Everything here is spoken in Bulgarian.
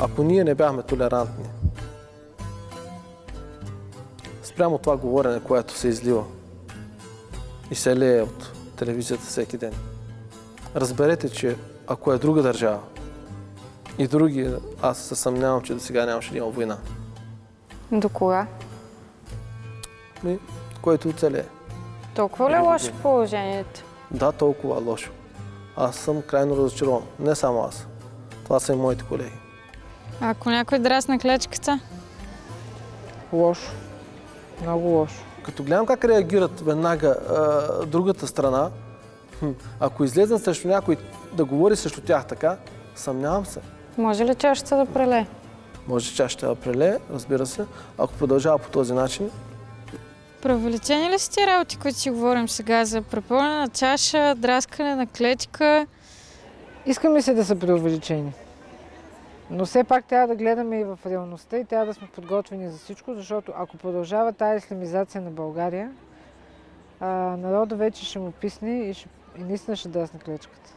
Ако ние не бяхме толерантни спрямо това говорене, което се излива и се лее от телевизията всеки ден, разберете, че ако е друга държава и други, аз се съмнявам, че до сега нямаше да има война. До кога? Който оцелее. Толкова ли е лошо положението? Да, толкова лошо. Аз съм крайно разочарован. Не само аз. Това са и моите колеги. А ако някой драсне клечката? Лошо. Много лошо. Като гледам как реагират веднага другата страна, ако излезнат срещу някой да говори срещу тях така, съмнявам се. Може ли чашата да прелее? Може чашата да прелее, разбира се. Ако продължава по този начин. Преувеличени ли са тия работи, които си говорим сега за препълнена чаша, драскане на клечка? Искам ли се да са преувеличени? Но все пак трябва да гледаме и в реалността и трябва да сме подготвени за всичко, защото ако продължава тази ислямизация на България, народът вече ще му писне и наистина ще драсне клечката.